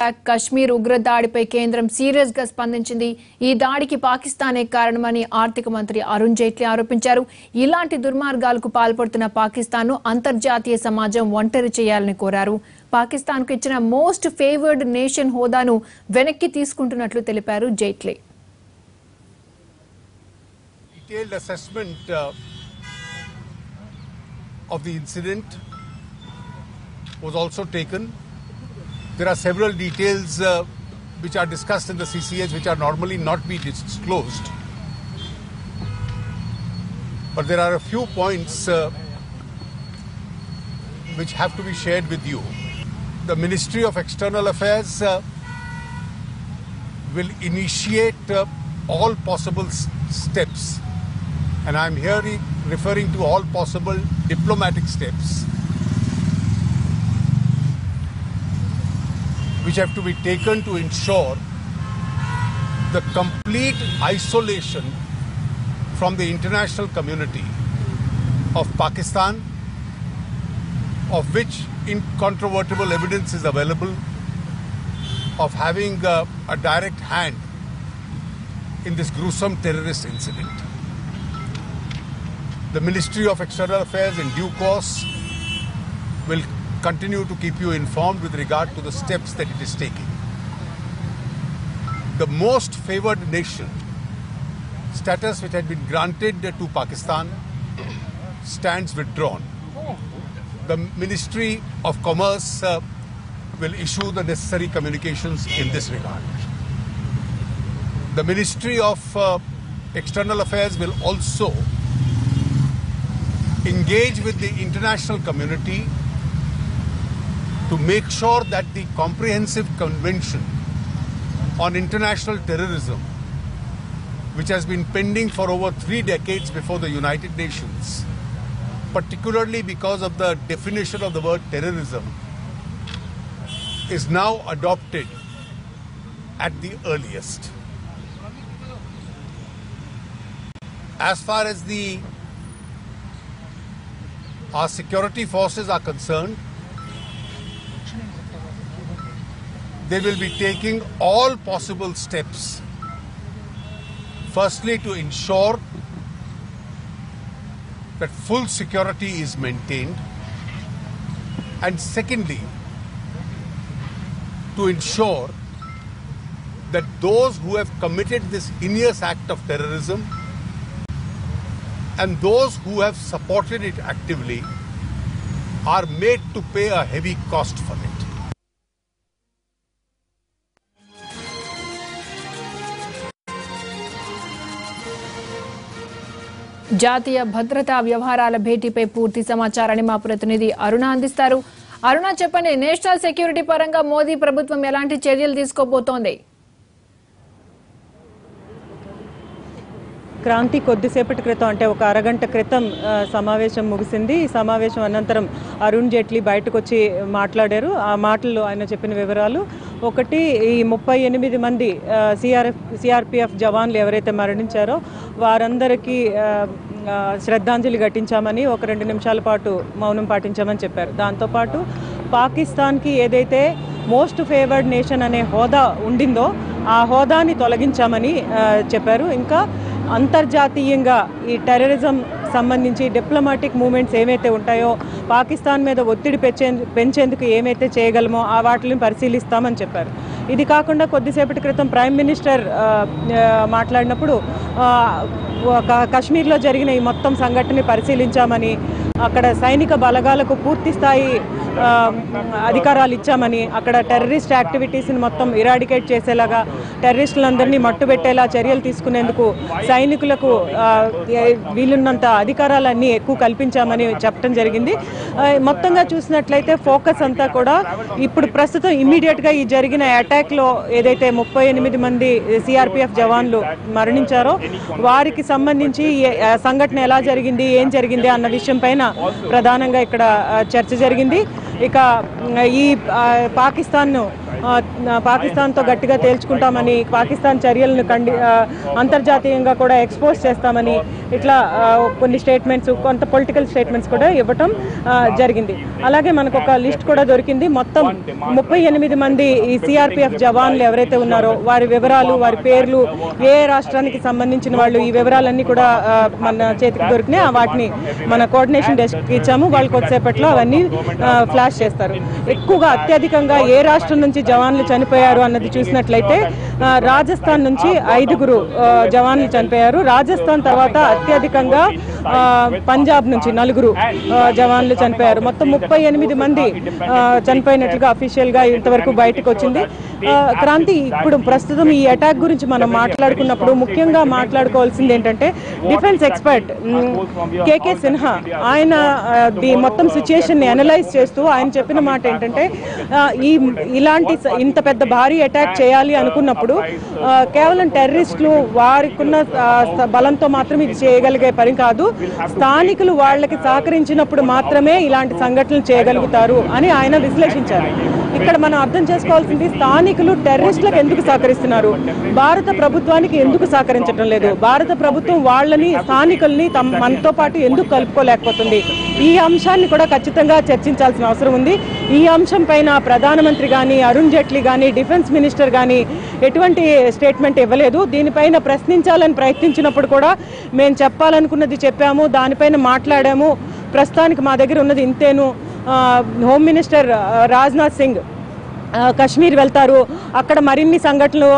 కశ్మీర్ ఉగ్రదాడిపై కేంద్రం సీరియస్ గా స్పందించింది. ఈ దాడికి పాకిస్తానే కారణమని ఆర్థిక మంత్రి అరుణ్ జైట్లీ ఆరోపించారు. ఇలాంటి దుర్మార్గాలకు పాల్పడుతున్న పాకిస్తాన్ను అంతర్జాతీయ సమాజం ఒంటరి చేయాలని కోరారు. పాకిస్తాన్కు ఇచ్చిన మోస్ట్ ఫేవర్డ్ నేషన్ హోదాను వెనక్కి తీసుకుంటున్నట్లు తెలిపారు Jaitley. Detailed assessment of the incident was also taken. There are several details which are discussed in the CCH which are normally not be disclosed. But there are a few points which have to be shared with you. The Ministry of External Affairs will initiate all possible steps, and I am here referring to all possible diplomatic steps which have to be taken to ensure the complete isolation from the international community of Pakistan, of which incontrovertible evidence is available of having a direct hand in this gruesome terrorist incident. The Ministry of External Affairs in due course will continue to keep you informed with regard to the steps that it is taking. The most favored nation status which had been granted to Pakistan stands withdrawn. The Ministry of Commerce will issue the necessary communications in this regard. The Ministry of External Affairs will also engage with the international community to make sure that the comprehensive convention on international terrorism, which has been pending for over 3 decades before the United Nations, particularly because of the definition of the word terrorism, is now adopted at the earliest. As far as our security forces are concerned, they will be taking all possible steps. Firstly, to ensure that full security is maintained, and secondly, to ensure that those who have committed this heinous act of terrorism and those who have supported it actively are made to pay a heavy cost for it. జాతీయ భద్రతా వ్యవహారాల భేటీపై పూర్తి సమాచారాన్ని మా ప్రతినిధి అరుణ అందిస్తారు. అరుణ, చెప్పండి, national security పరంగా మోదీ ప్రభుత్వం ఎలాంటి చర్యలు తీసుకోబోతోంది? క్రాంతి కొద్దిసేపటి క్రితం, అంటే ఒక అరగంట క్రితం సమావేశం ముగిసింది. ఈ సమావేశం అనంతరం అరుణ్ జైట్లీ బయటకు వచ్చి మాట్లాడారు. ఆ మాటల్లో ఆయన చెప్పిన వివరాలు: ఒకటి, ఈ 38 మంది సిఆర్పిఎఫ్ జవాన్లు ఎవరైతే మరణించారో వారందరికీ శ్రద్ధాంజలి ఘటించామని, ఒక 2 నిమిషాల పాటు మౌనం పాటించామని చెప్పారు. దాంతోపాటు పాకిస్తాన్కి ఏదైతే మోస్ట్ ఫేవర్డ్ నేషన్ అనే హోదా ఉండిందో ఆ హోదాని తొలగించామని చెప్పారు. ఇంకా అంతర్జాతీయంగా ఈ టెర్రరిజం సంబంధించి డిప్లొమాటిక్ మూమెంట్స్ ఏమైతే ఉంటాయో, పాకిస్తాన్ మీద ఒత్తిడి పెంచేందుకు ఏమైతే చేయగలమో ఆ వాటిని పరిశీలిస్తామని చెప్పారు. ఇది కాకుండా కొద్దిసేపటి క్రితం ప్రైమ్ మినిస్టర్ మాట్లాడినప్పుడు కశ్మీర్లో జరిగిన ఈ మొత్తం సంఘటనని పరిశీలించామని, అక్కడ సైనిక బలగాలకు పూర్తి స్థాయి అధికారాలు ఇచ్చామని, అక్కడ టెర్రరిస్ట్ యాక్టివిటీస్ని మొత్తం ఇరాడికేట్ చేసేలాగా, టెర్రరిస్టులందరినీ మట్టుబెట్టేలా చర్యలు తీసుకునేందుకు సైనికులకు వీలున్నంత అధికారాలన్నీ ఎక్కువ కల్పించామని చెప్పడం జరిగింది. మొత్తంగా చూసినట్లయితే ఫోకస్ అంతా కూడా ఇప్పుడు ప్రస్తుతం ఇమ్మీడియట్గా ఈ జరిగిన అటాక్లో ఏదైతే 38 మంది సిఆర్పిఎఫ్ జవాన్లు మరణించారో వారికి సంబంధించి సంఘటన ఎలా జరిగింది, ఏం జరిగింది అన్న విషయం పైన ప్రధానంగా ఇక్కడ చర్చ జరిగింది. ఇక ఈ పాకిస్తాన్తో గట్టిగా తేల్చుకుంటామని, పాకిస్తాన్ చర్యలను అంతర్జాతీయంగా కూడా ఎక్స్పోజ్ చేస్తామని, ఇట్లా కొన్ని స్టేట్మెంట్స్, కొంత పొలిటికల్ స్టేట్మెంట్స్ కూడా ఇవ్వటం జరిగింది. అలాగే మనకు ఒక లిస్ట్ కూడా దొరికింది. మొత్తం 38 మంది ఈ సిఆర్పిఎఫ్ జవాన్లు ఎవరైతే ఉన్నారో వారి వివరాలు, వారి పేర్లు, ఏ రాష్ట్రానికి సంబంధించిన వాళ్ళు, ఈ వివరాలన్నీ కూడా మన చేతికి దొరికినాయి. వాటిని మన కోఆర్డినేషన్ డెస్క్ ఇచ్చాము. వాళ్ళు కొద్దిసేపట్లో అవన్నీ ఫ్లాష్ చేస్తారు. ఎక్కువగా అత్యధికంగా ఏ రాష్ట్రం నుంచి జవాన్లు చనిపోయారు అన్నది చూసినట్లయితే రాజస్థాన్ నుంచి 5 జవాన్లు చనిపోయారు. రాజస్థాన్ తర్వాత అత్యధికంగా పంజాబ్ నుంచి 4 జవాన్లు చనిపోయారు. మొత్తం 38 మంది చనిపోయినట్లుగా అఫీషియల్ గా ఇంతవరకు బయటకు వచ్చింది. క్రాంతి, ఇప్పుడు ప్రస్తుతం ఈ అటాక్ గురించి మనం మాట్లాడుకున్నప్పుడు ముఖ్యంగా మాట్లాడుకోవాల్సింది ఏంటంటే డిఫెన్స్ ఎక్స్పర్ట్ కేకే సిన్హా ఆయన మొత్తం సిచ్యుయేషన్ ని అనలైజ్ చేస్తూ ఆయన చెప్పిన మాట ఏంటంటే ఇలాంటి ఇంత పెద్ద భారీ అటాక్ చేయాలి అనుకున్నప్పుడు కేవలం టెర్రరిస్టులు వారికున్న బలంతో మాత్రం ఇది చేయగలిగే పని కాదు, స్థానికులు వాళ్ళకి సహకరించినప్పుడు మాత్రమే ఇలాంటి సంఘటనలు చేయగలుగుతారు అని ఆయన విశ్లేషించారు. ఇక్కడ మనం అర్థం చేసుకోవాల్సింది స్థానికులు టెర్రరిస్టులకు ఎందుకు సహకరిస్తున్నారు, భారత ప్రభుత్వానికి ఎందుకు సహకరించడం లేదు, భారత ప్రభుత్వం వాళ్ళని స్థానికుల్ని మనతో పాటు ఎందుకు కలుపుకోలేకపోతుంది. ఈ అంశాన్ని కూడా ఖచ్చితంగా చర్చించాల్సిన అవసరం ఉంది. ఈ అంశం పైన ప్రధానమంత్రి కానీ, అరుణ్ జైట్లీ కానీ, డిఫెన్స్ మినిస్టర్ కానీ ఎటువంటి స్టేట్మెంట్ ఇవ్వలేదు. దీనిపైన ప్రశ్నించాలని ప్రయత్నించినప్పుడు కూడా మేము చెప్పాలనుకున్నది చెప్పాము, దానిపైన మాట్లాడాము, ప్రస్తుతానికి మా దగ్గర ఉన్నది ఇంతేను. హోమ్ మినిస్టర్ రాజ్నాథ్ సింగ్ కశ్మీర్ వెళ్తారు, అక్కడ మరిన్ని సంఘటనలు,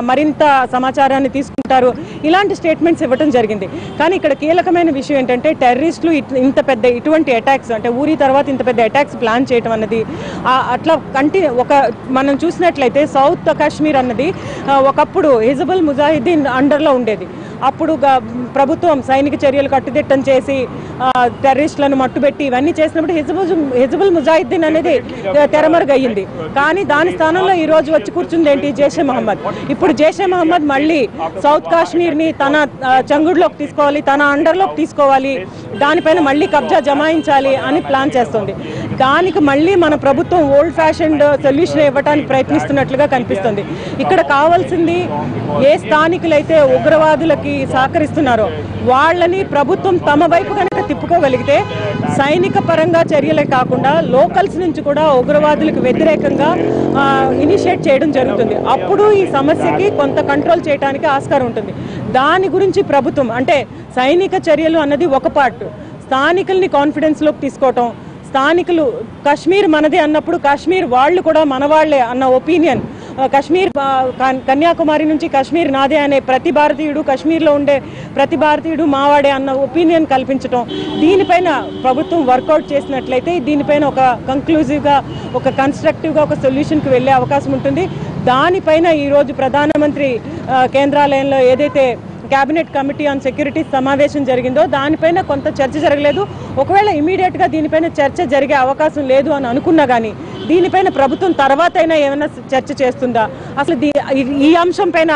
మరింత సమాచారాన్ని తీసుకుంటారు, ఇలాంటి స్టేట్మెంట్స్ ఇవ్వడం జరిగింది. కానీ ఇక్కడ కీలకమైన విషయం ఏంటంటే టెర్రరిస్టులు ఇంత పెద్ద ఇటువంటి అటాక్స్, అంటే ఊరి తర్వాత ఇంత పెద్ద అటాక్స్ ప్లాన్ చేయడం అన్నది అట్లా మనం చూసినట్లయితే సౌత్ కాశ్మీర్ అన్నది ఒకప్పుడు హిజ్బుల్ ముజాహిద్దీన్ అండర్లో ఉండేది. అప్పుడు ప్రభుత్వం సైనిక చర్యలు కట్టుదిట్టం చేసి టెర్రరిస్టులను మట్టుబెట్టి ఇవన్నీ చేసినప్పుడు హిజ్బుల్ ముజాహిద్దీన్ అనేది తెరమరుగయ్యింది. కానీ దాని స్థానంలో ఈ రోజు వచ్చి కూర్చుంది ఏంటి, జైషే మహమ్మద్. ఇప్పుడు జైషే మహమ్మద్ మళ్ళీ సౌత్ కాశ్మీర్ని తన చంగుడులోకి తీసుకోవాలి, తన అండర్లోకి తీసుకోవాలి, దానిపైన మళ్ళీ కబ్జా జమాయించాలి అని ప్లాన్ చేస్తుంది. దానికి మళ్ళీ మన ప్రభుత్వం ఓల్డ్ ఫ్యాషన్డ్ సొల్యూషన్ ఇవ్వడానికి ప్రయత్నిస్తున్నట్లుగా కనిపిస్తుంది. ఇక్కడ కావాల్సింది ఏ స్థానికులైతే ఉగ్రవాదులకి సహకరిస్తున్నారో వాళ్ళని ప్రభుత్వం తమ వైపు కనుక తిప్పుకోగలిగితే సైనిక పరంగా చర్యలే కాకుండా లోకల్స్ నుంచి కూడా ఉగ్రవాదులకు వ్యతిరేకంగా ఇనిషియేట్ చేయడం జరుగుతుంది. అప్పుడు ఈ సమస్యకి కొంత కంట్రోల్ చేయడానికి ఆస్కారం ఉంటుంది. దాని గురించి ప్రభుత్వం అంటే సైనిక చర్యలు అన్నది ఒక పార్ట్, స్థానికుల్ని కాన్ఫిడెన్స్లోకి తీసుకోవటం, స్థానికులు కాశ్మీర్ మనదే అన్నప్పుడు కాశ్మీర్ వాళ్ళు కూడా మనవాళ్లే అన్న ఒపీనియన్, కాశ్మీర్ కన్యాకుమారి నుంచి కాశ్మీర్ నాదే అనే ప్రతి భారతీయుడు, కాశ్మీర్లో ఉండే ప్రతి భారతీయుడు మావాడే అన్న ఒపీనియన్ కల్పించడం, దీనిపైన ప్రభుత్వం వర్కౌట్ చేసినట్లయితే దీనిపైన ఒక కంక్లూజివ్గా, ఒక కన్స్ట్రక్టివ్గా ఒక సొల్యూషన్కి వెళ్ళే అవకాశం ఉంటుంది. దానిపైన ఈరోజు ప్రధానమంత్రి కేంద్రాలయంలో ఏదైతే కేబినెట్ కమిటీ ఆన్ సెక్యూరిటీ సమావేశం జరిగిందో దానిపైన కొంత చర్చ జరగలేదు. ఒకవేళ ఇమీడియట్గా దీనిపైన చర్చ జరిగే అవకాశం లేదు అని అనుకున్నా కానీ దీనిపైన ప్రభుత్వం తర్వాత అయినా ఏమైనా చర్చ చేస్తుందా, అసలు ఈ అంశం పైన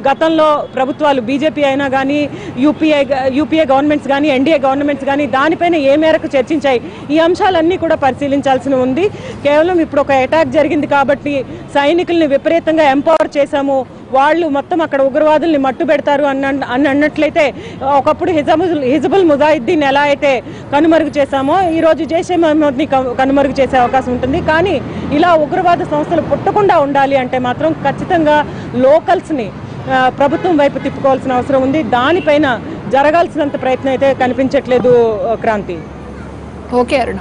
గతంలో ప్రభుత్వాలు బీజేపీ అయినా కానీ యూపీఏ గవర్నమెంట్స్ కానీ ఎన్డీఏ గవర్నమెంట్స్ కానీ దానిపైన ఏ మేరకు చర్చించాయి, ఈ అంశాలన్నీ కూడా పరిశీలించాల్సి ఉంది. కేవలం ఇప్పుడు ఒక అటాక్ జరిగింది కాబట్టి సైనికుల్ని విపరీతంగా ఎంపవర్ చేశాము, వాళ్ళు మొత్తం అక్కడ ఉగ్రవాదుల్ని మట్టు పెడతారు అన్నట్లయితే ఒకప్పుడు హిజ్బుల్ ముజాహిద్దీన్ ఎలా అయితే కనుమరుగు చేశామో ఈరోజు జైషే మహమ్మద్ని కనుమరుగు చేసే అవకాశం ఉంటుంది. కానీ ఇలా ఉగ్రవాద సంస్థలు పుట్టకుండా ఉండాలి అంటే మాత్రం ఖచ్చితంగా లోకల్స్ని ప్రభుత్వం వైపు తిప్పుకోవాల్సిన అవసరం ఉంది. దానిపైన జరగాల్సినంత ప్రయత్నం అయితే కనిపించట్లేదు క్రాంతి. ఓకే అరుణ.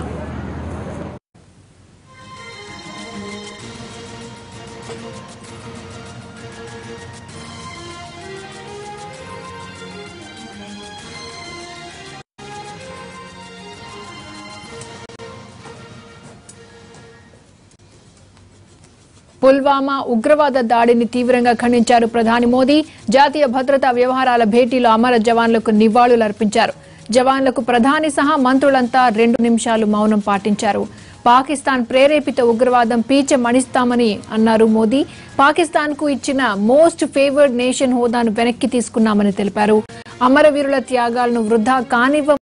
పుల్వామా ఉగ్రవాద దాడిని తీవ్రంగా ఖండించారు ప్రధాని మోదీ. జాతీయ భద్రతా వ్యవహారాల భేటీలో అమర జవాన్లకు నివాళులర్పించారు. జవాన్లకు ప్రధాని సహా మంత్రులంతా 2 నిమిషాలు మౌనం పాటించారు. పాకిస్తాన్ ప్రేరేపిత ఉగ్రవాదం పీచమణిస్తామని అన్నారు మోదీ. పాకిస్తాన్ కు ఇచ్చిన మోస్ట్ ఫేవర్డ్ నేషన్ హోదాను వెనక్కి తీసుకున్నామని తెలిపారు. అమరవీరుల త్యాగాలను వృధా కానివ్వ